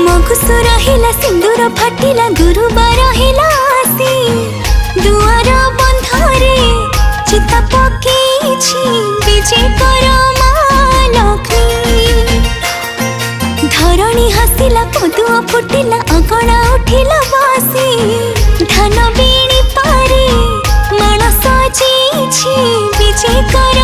मगुसु रहिला सिंदूर फाटिला गुरुबार हिला आसी दुआर बंधरे चिता पकेछि विजय कर माँ लक्ष्मी। धरणी हसिला पदुआ फुटिला अगणा उठिला बासी धान बीणी पारे माण सजेछि विजय कर